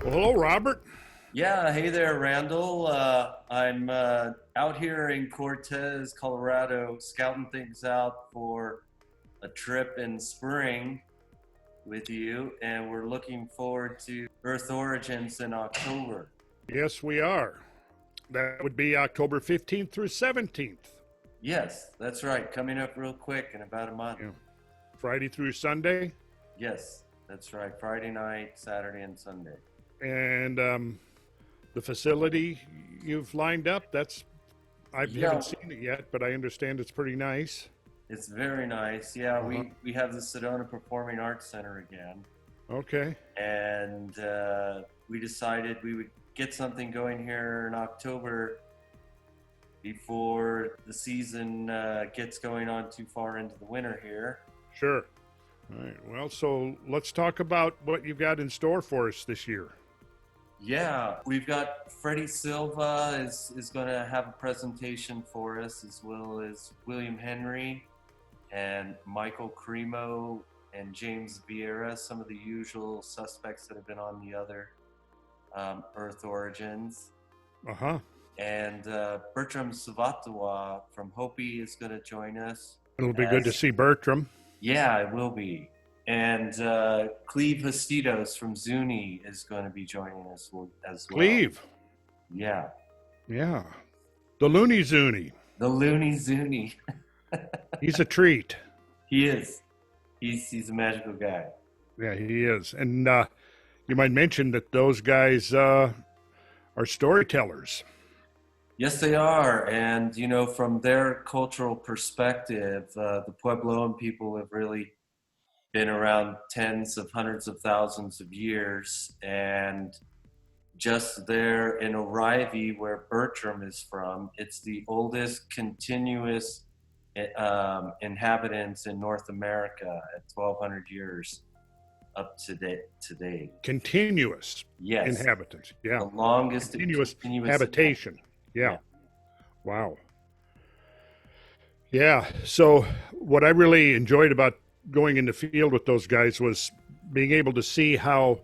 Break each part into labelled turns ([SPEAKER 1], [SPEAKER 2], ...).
[SPEAKER 1] Well, hello, Robert.
[SPEAKER 2] Yeah, hey there, Randall. I'm out here in Cortez, Colorado, scouting things out for a trip in spring with you, and we're looking forward to Earth Origins in October.
[SPEAKER 1] Yes, we are. That would be October 15th through 17th.
[SPEAKER 2] Yes, that's right, coming up real quick in about a month.
[SPEAKER 1] Yeah. Friday through Sunday.
[SPEAKER 2] Yes, that's right, Friday night, Saturday, and Sunday.
[SPEAKER 1] And the facility you've lined up, I
[SPEAKER 2] Yeah,
[SPEAKER 1] haven't seen it yet, but I understand it's pretty nice.
[SPEAKER 2] it's very nice. Yeah,
[SPEAKER 1] Uh-huh.
[SPEAKER 2] we have the Sedona Performing Arts Center again.
[SPEAKER 1] Okay.
[SPEAKER 2] And we decided we would get something going here in October before the season gets going on too far into the winter here.
[SPEAKER 1] Sure. All right. Well, so let's talk about what you've got in store for us this year.
[SPEAKER 2] Yeah, we've got Freddy Silva is going to have a presentation for us, as well as William Henry and Michael Cremo and James Vieira, some of the usual suspects that have been on the other Earth Origins.
[SPEAKER 1] Uh-huh.
[SPEAKER 2] And Bertram Tsvadawa from Hopi is going to join us.
[SPEAKER 1] It'll be good to see Bertram.
[SPEAKER 2] Yeah, it will be. And Clive Hustitos from Zuni is going to be joining us as well.
[SPEAKER 1] Cleve.
[SPEAKER 2] Yeah.
[SPEAKER 1] Yeah. The Looney Zuni.
[SPEAKER 2] The Looney Zuni.
[SPEAKER 1] He's a treat.
[SPEAKER 2] He is. He's a magical guy.
[SPEAKER 1] Yeah, he is. And you might mention that those guys are storytellers.
[SPEAKER 2] Yes, they are. And, you know, from their cultural perspective, the Puebloan people have really been around tens of hundreds of thousands of years. And just there in Orive, where Bertram is from, it's the oldest continuous inhabitants in North America at 1,200 years up to today.
[SPEAKER 1] Continuous
[SPEAKER 2] Yes.
[SPEAKER 1] inhabitants. Yeah.
[SPEAKER 2] The longest
[SPEAKER 1] Continuous habitation. Yeah. Wow. Yeah. So what I really enjoyed about going in the field with those guys was being able to see how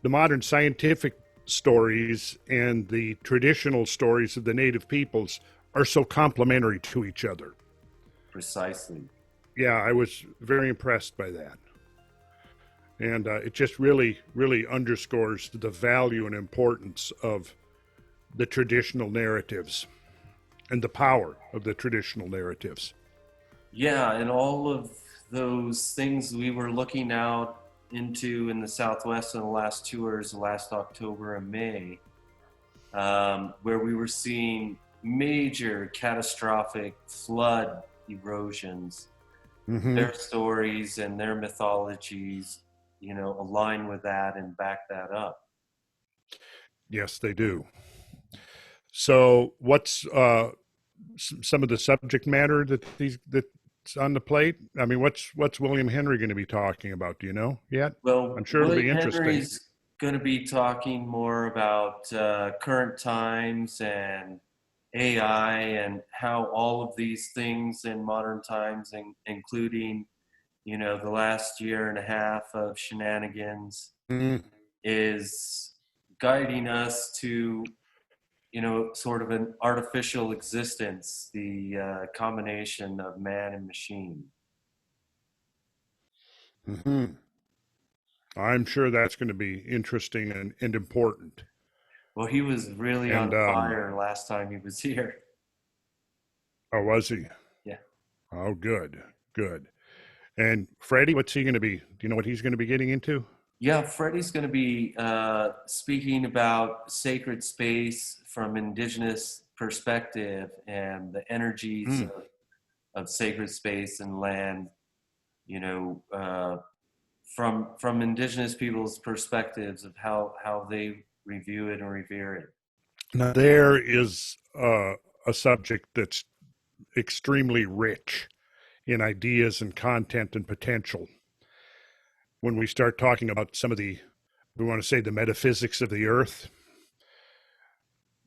[SPEAKER 1] the modern scientific stories and the traditional stories of the native peoples are so complementary to each other.
[SPEAKER 2] Precisely.
[SPEAKER 1] Yeah, I was very impressed by that. And it just really, really underscores the value and importance of the traditional narratives and the power of the traditional narratives.
[SPEAKER 2] Yeah, and all of those things we were looking out into in the Southwest in the last tours, last October and May, where we were seeing major catastrophic flood erosions.
[SPEAKER 1] Mm-hmm.
[SPEAKER 2] Their stories and their mythologies, you know, align with that and back that up.
[SPEAKER 1] Yes, they do. So what's some of the subject matter that's on the plate? I mean, what's William Henry going to be talking about? Do you know yet?
[SPEAKER 2] Well,
[SPEAKER 1] I'm sure it'll be interesting.
[SPEAKER 2] Henry's going to be talking more about current times and AI and how all of these things in modern times, including, you know, the last year and a half of shenanigans, is guiding us to, you know, sort of an artificial existence, the combination of man and machine.
[SPEAKER 1] Mm-hmm. I'm sure that's going to be interesting and important.
[SPEAKER 2] Well, he was really on fire last time he was here.
[SPEAKER 1] Oh, was he?
[SPEAKER 2] Yeah.
[SPEAKER 1] Oh, good. And Freddie, what's he going to be? Do you know what he's going to be getting into?
[SPEAKER 2] Yeah, Freddie's going to be speaking about sacred space from indigenous perspective and the energies of sacred space and land, you know, from indigenous people's perspectives of how they review it and revere it.
[SPEAKER 1] Now, there is a subject that's extremely rich in ideas and content and potential. When we start talking about some of we want to say the metaphysics of the earth,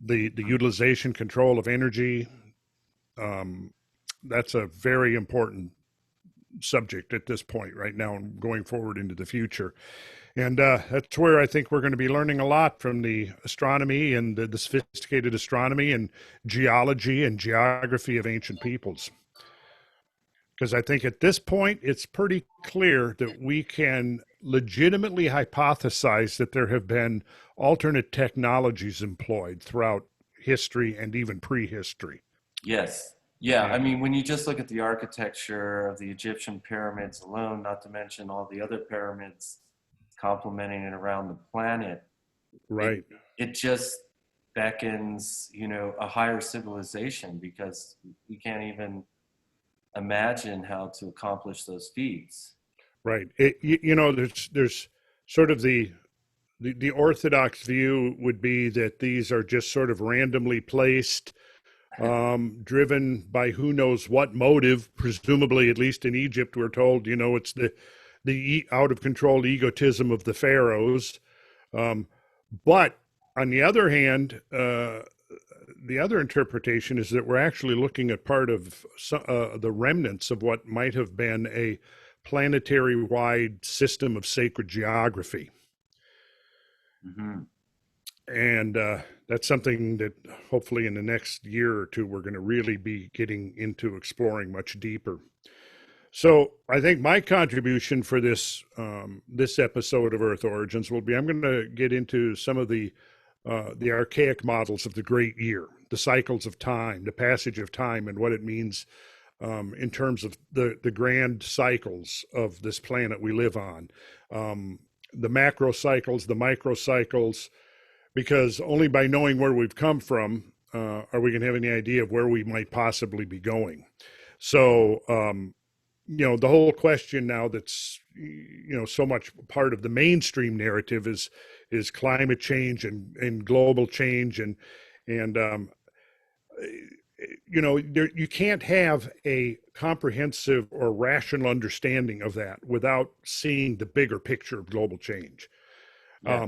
[SPEAKER 1] the utilization control of energy, that's a very important subject at this point right now and going forward into the future. And that's where I think we're going to be learning a lot from the astronomy and the sophisticated astronomy and geology and geography of ancient peoples. Because I think at this point, it's pretty clear that we can legitimately hypothesize that there have been alternate technologies employed throughout history and even prehistory.
[SPEAKER 2] Yes. Yeah. I mean, when you just look at the architecture of the Egyptian pyramids alone, not to mention all the other pyramids complementing it around the planet,
[SPEAKER 1] Right.
[SPEAKER 2] it just beckons, a higher civilization, because we can't even imagine how to accomplish those feats.
[SPEAKER 1] Right. There's sort of the orthodox view would be that these are just sort of randomly placed, driven by who knows what motive. Presumably, at least in Egypt, we're told, it's the out of control egotism of the pharaohs. But on the other hand, the other interpretation is that we're actually looking at part of the remnants of what might have been a planetary-wide system of sacred geography.
[SPEAKER 2] Mm-hmm.
[SPEAKER 1] And that's something that hopefully in the next year or two, we're going to really be getting into exploring much deeper. So I think my contribution for this episode of Earth Origins will be, I'm going to get into some of the archaic models of the great year, the cycles of time, the passage of time, and what it means in terms of the grand cycles of this planet we live on, the macro cycles, the micro cycles, because only by knowing where we've come from are we going to have any idea of where we might possibly be going. So, the whole question now that's, so much part of the mainstream narrative is climate change and global change. And you can't have a comprehensive or rational understanding of that without seeing the bigger picture of global change.
[SPEAKER 2] Yeah.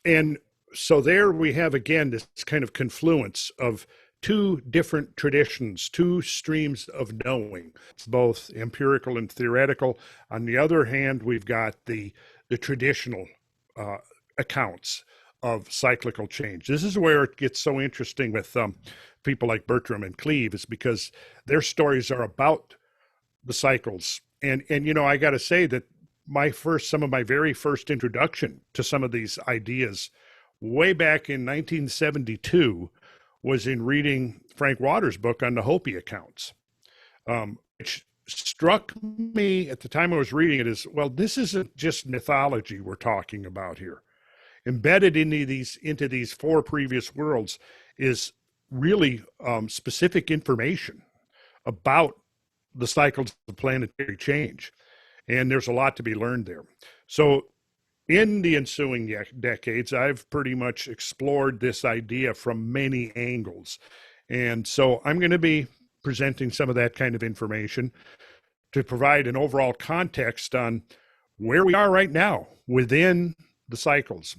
[SPEAKER 1] And so there we have, again, this kind of confluence of two different traditions, two streams of knowing. It's both empirical and theoretical. On the other hand, we've got the traditional accounts of cyclical change. This is where it gets so interesting with people like Bertram and Clive, is because their stories are about the cycles. And I got to say that some of my very first introduction to some of these ideas way back in 1972 was in reading Frank Waters' book on the Hopi accounts, which struck me at the time I was reading it as, well, this isn't just mythology we're talking about here. Embedded into these four previous worlds is really specific information about the cycles of planetary change. And there's a lot to be learned there. So in the ensuing decades, I've pretty much explored this idea from many angles. And so I'm going to be presenting some of that kind of information to provide an overall context on where we are right now within the cycles.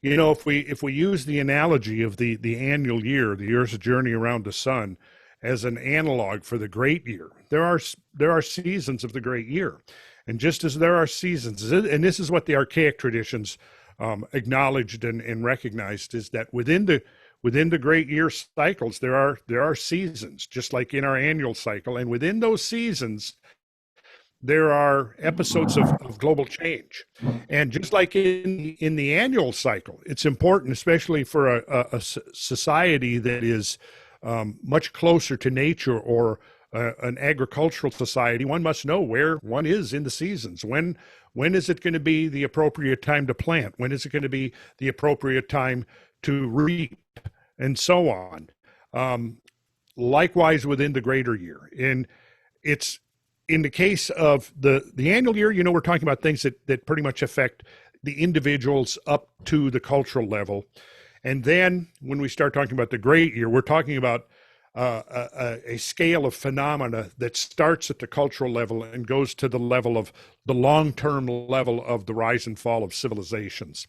[SPEAKER 1] If we use the analogy of the annual year, the Earth's journey around the sun, as an analog for the great year, there are seasons of the great year. And just as there are seasons, and this is what the archaic traditions acknowledged and recognized, is that within the great year cycles, there are seasons, just like in our annual cycle. And within those seasons, there are episodes of global change. And just like in the annual cycle, it's important, especially for a society that is much closer to nature, or an agricultural society, one must know where one is in the seasons. When is it going to be the appropriate time to plant? When is it going to be the appropriate time to reap? And so on. Likewise within the greater year. And it's in the case of the annual year, we're talking about things that pretty much affect the individuals up to the cultural level. And then when we start talking about the great year, we're talking about a scale of phenomena that starts at the cultural level and goes to the level of the long-term level of the rise and fall of civilizations.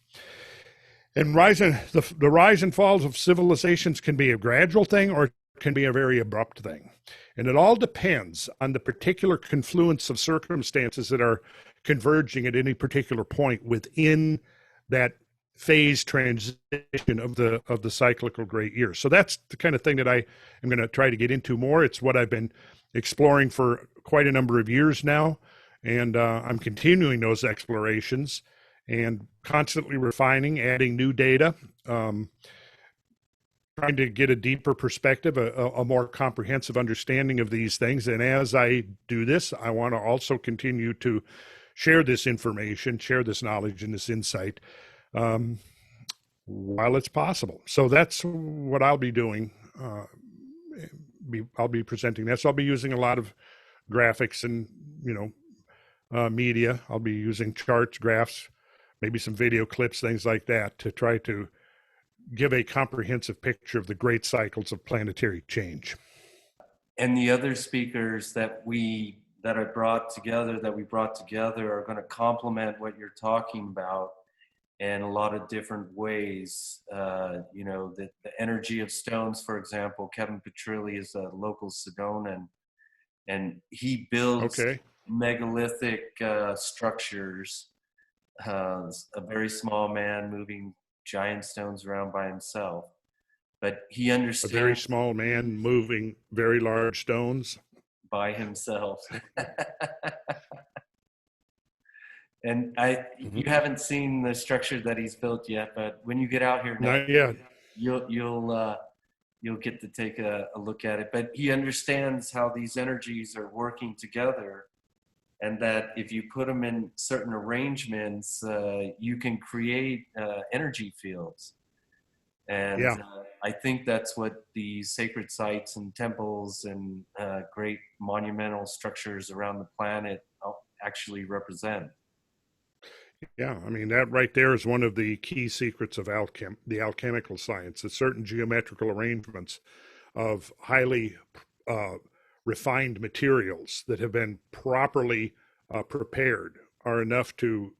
[SPEAKER 1] And the rise and falls of civilizations can be a gradual thing, or it can be a very abrupt thing. And it all depends on the particular confluence of circumstances that are converging at any particular point within that phase transition of the cyclical great year. So that's the kind of thing that I am going to try to get into more. It's what I've been exploring for quite a number of years now, and I'm continuing those explorations and constantly refining, adding new data, trying to get a deeper perspective, a more comprehensive understanding of these things. And as I do this, I want to also continue to share this information, share this knowledge and this insight while it's possible. So that's what I'll be doing. I'll be presenting that. So I'll be using a lot of graphics and, media. I'll be using charts, graphs, maybe some video clips, things like that, to try to give a comprehensive picture of the great cycles of planetary change.
[SPEAKER 2] And the other speakers that we brought together are going to complement what you're talking about in a lot of different ways. The energy of stones, for example. Kevin Petrilli is a local Sedonan, and he builds megalithic structures. A very small man moving giant stones around by himself, but he understands.
[SPEAKER 1] A very small man moving very large stones
[SPEAKER 2] by himself. And you haven't seen the structure that he's built yet, but when you get out here
[SPEAKER 1] not yet,
[SPEAKER 2] you'll get to take a look at it. But he understands how these energies are working together, and that if you put them in certain arrangements, you can create energy fields. And I think that's what the sacred sites and temples and great monumental structures around the planet actually represent.
[SPEAKER 1] Yeah, I mean, that right there is one of the key secrets of the alchemical science, that certain geometrical arrangements of highly refined materials that have been properly prepared are enough to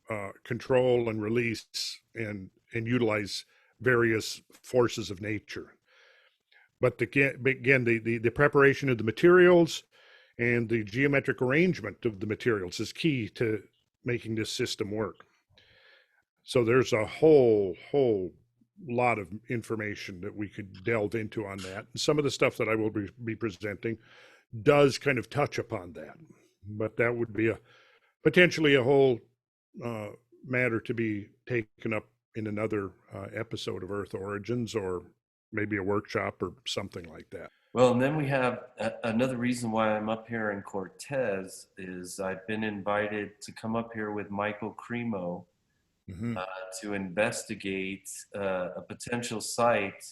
[SPEAKER 1] control and release and utilize various forces of nature. But again, the preparation of the materials and the geometric arrangement of the materials is key to making this system work. So there's a whole lot of information that we could delve into on that. And some of the stuff that I will be presenting does kind of touch upon that, but that would be potentially a whole matter to be taken up in another episode of Earth Origins, or maybe a workshop or something like that.
[SPEAKER 2] Well, and then we have another reason why I'm up here in Cortez is I've been invited to come up here with Michael Cremo to investigate a potential site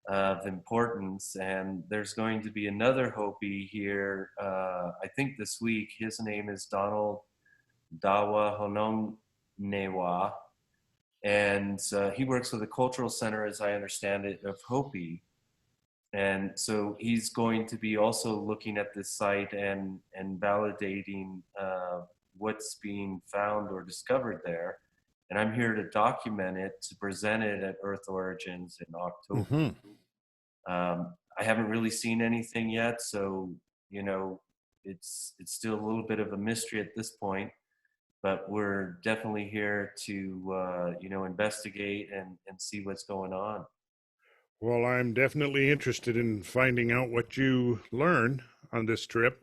[SPEAKER 2] of importance. And there's going to be another Hopi here, I think this week. His name is Donald Dawa Honongnewa. And he works with the Cultural Center, as I understand it, of Hopi. And so he's going to be also looking at this site and validating what's being found or discovered there. And I'm here to document it, to present it at Earth Origins in October. I haven't really seen anything yet, so it's still a little bit of a mystery at this point. But we're definitely here to investigate and see what's going on.
[SPEAKER 1] Well, I'm definitely interested in finding out what you learn on this trip,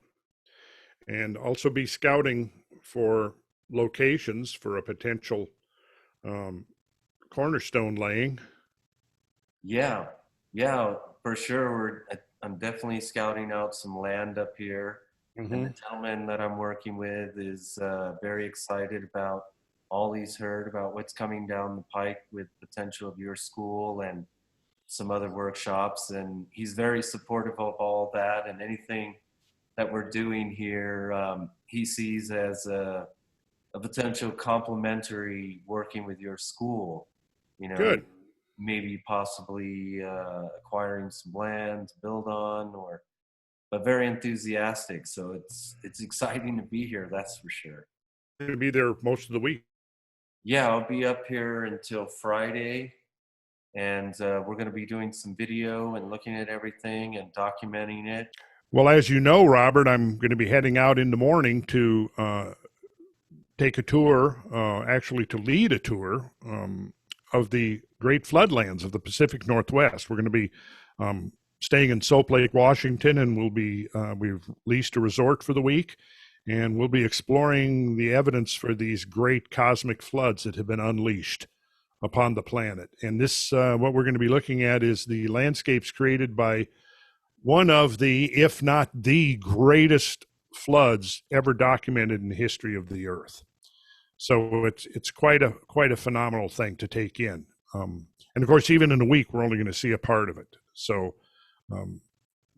[SPEAKER 1] and also be scouting for locations for a potential cornerstone laying.
[SPEAKER 2] Yeah, for sure. I'm definitely scouting out some land up here. And the gentleman that I'm working with is very excited about all he's heard about what's coming down the pike with potential of your school and some other workshops. And he's very supportive of all that, and anything that we're doing here, he sees as a potential complementary working with your school.
[SPEAKER 1] Good.
[SPEAKER 2] Maybe possibly acquiring some land to build on, but very enthusiastic. So it's exciting to be here, that's for sure.
[SPEAKER 1] You're going to be there most of the week.
[SPEAKER 2] Yeah, I'll be up here until Friday. and we're going to be doing some video and looking at everything and documenting it.
[SPEAKER 1] Well, as you know, Robert, I'm going to be heading out in the morning to take a tour, actually to lead a tour of the great floodlands of the Pacific Northwest. We're going to be staying in Soap Lake, Washington, and we've leased a resort for the week, and we'll be exploring the evidence for these great cosmic floods that have been unleashed upon the planet. And this, what we're going to be looking at is the landscapes created by one of the, if not the greatest floods ever documented in the history of the Earth. So it's quite a phenomenal thing to take in. And of course, even in a week, we're only going to see a part of it. So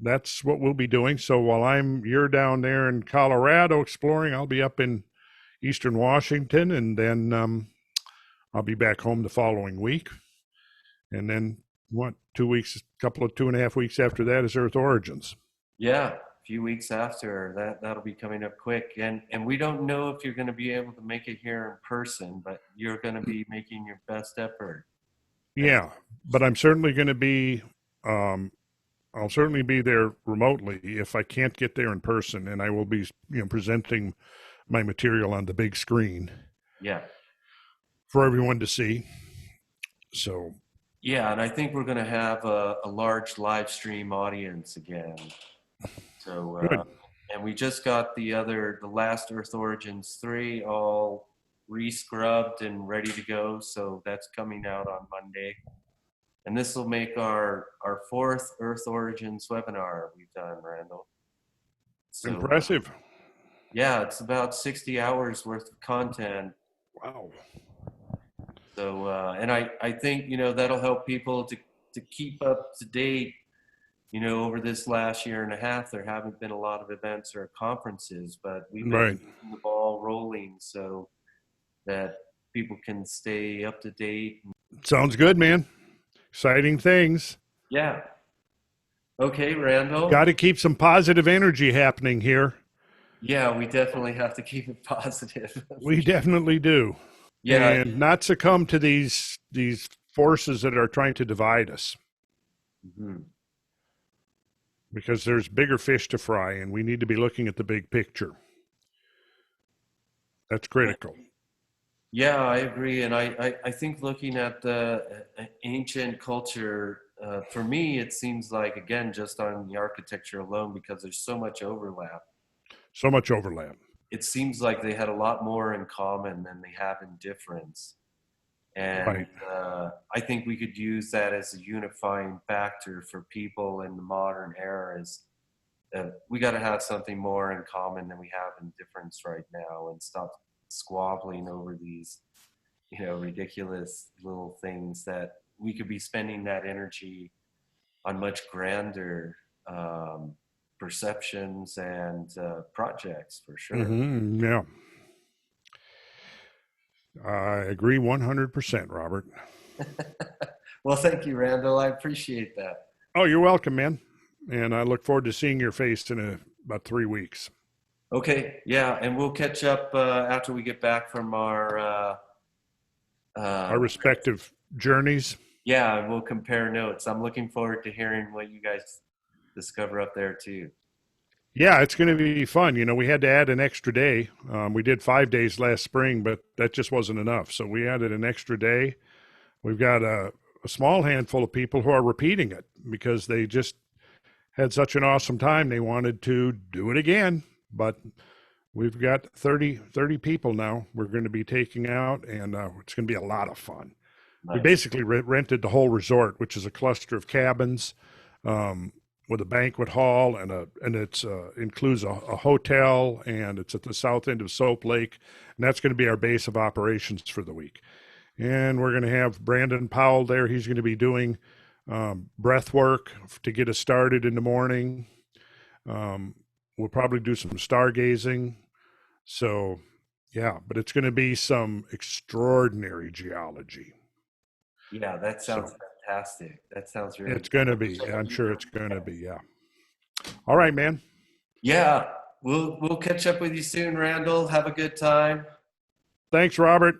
[SPEAKER 1] that's what we'll be doing. So while you're down there in Colorado exploring, I'll be up in Eastern Washington, and then I'll be back home the following week. And then 2 and a half weeks after that is Earth Origins.
[SPEAKER 2] Yeah, a few weeks after that'll be coming up quick. And we don't know if you're going to be able to make it here in person, but you're going to be making your best effort.
[SPEAKER 1] Yeah, but I'm certainly going to be, I'll certainly be there remotely if I can't get there in person, and I will be, presenting my material on the big screen.
[SPEAKER 2] Yeah. For
[SPEAKER 1] everyone to see. So.
[SPEAKER 2] Yeah, and I think we're going to have a large live stream audience again. So, and we just got the last Earth Origins 3 all re-scrubbed and ready to go. So that's coming out on Monday. And this will make our fourth Earth Origins webinar we've done, Randall. So,
[SPEAKER 1] impressive.
[SPEAKER 2] Yeah, it's about 60 hours worth of content.
[SPEAKER 1] Wow.
[SPEAKER 2] So, and I think, that'll help people to keep up to date. Over this last year and a half, there haven't been a lot of events or conferences, but we've been keeping the ball rolling so that people can stay up to date.
[SPEAKER 1] Sounds good, man. Exciting things.
[SPEAKER 2] Yeah. Okay, Randall.
[SPEAKER 1] Got to keep some positive energy happening here.
[SPEAKER 2] Yeah, we definitely have to keep it positive.
[SPEAKER 1] We definitely do. Yeah. And not succumb to these forces that are trying to divide us.
[SPEAKER 2] Mm-hmm.
[SPEAKER 1] Because there's bigger fish to fry, and we need to be looking at the big picture. That's critical.
[SPEAKER 2] Yeah, I agree. And I think looking at the ancient culture, for me, it seems like, again, just on the architecture alone, because there's so much overlap.
[SPEAKER 1] So much overlap.
[SPEAKER 2] It seems like they had a lot more in common than they have in difference. And I think we could use that as a unifying factor for people in the modern era. Is we got to have something more in common than we have in difference right now, and stop squabbling over these, ridiculous little things that we could be spending that energy on much grander perceptions and projects, for sure.
[SPEAKER 1] Mm-hmm, yeah. I agree 100%, Robert.
[SPEAKER 2] Well, thank you, Randall. I appreciate that.
[SPEAKER 1] Oh, you're welcome, man. And I look forward to seeing your face in about 3 weeks.
[SPEAKER 2] Okay, yeah, and we'll catch up after we get back from our
[SPEAKER 1] respective journeys.
[SPEAKER 2] Yeah, and we'll compare notes. I'm looking forward to hearing what you guys discover up there too.
[SPEAKER 1] Yeah, it's going to be fun. We had to add an extra day. We did 5 days last spring, but that just wasn't enough. So we added an extra day. We've got a small handful of people who are repeating it because they just had such an awesome time. They wanted to do it again, but we've got 30 people now we're going to be taking out, and it's going to be a lot of fun. Nice. We basically rented the whole resort, which is a cluster of cabins, with a banquet hall, and it's includes a hotel, and it's at the south end of Soap Lake, and that's going to be our base of operations for the week. And we're going to have Brandon Powell there. He's going to be doing breath work to get us started in the morning. We'll probably do some stargazing. So, yeah, but it's going to be some extraordinary geology.
[SPEAKER 2] Yeah, that sounds fantastic. That sounds really.
[SPEAKER 1] It's going to be. I'm sure it's going to be. Yeah. All right, man.
[SPEAKER 2] Yeah, we'll catch up with you soon, Randall. Have a good time.
[SPEAKER 1] Thanks, Robert.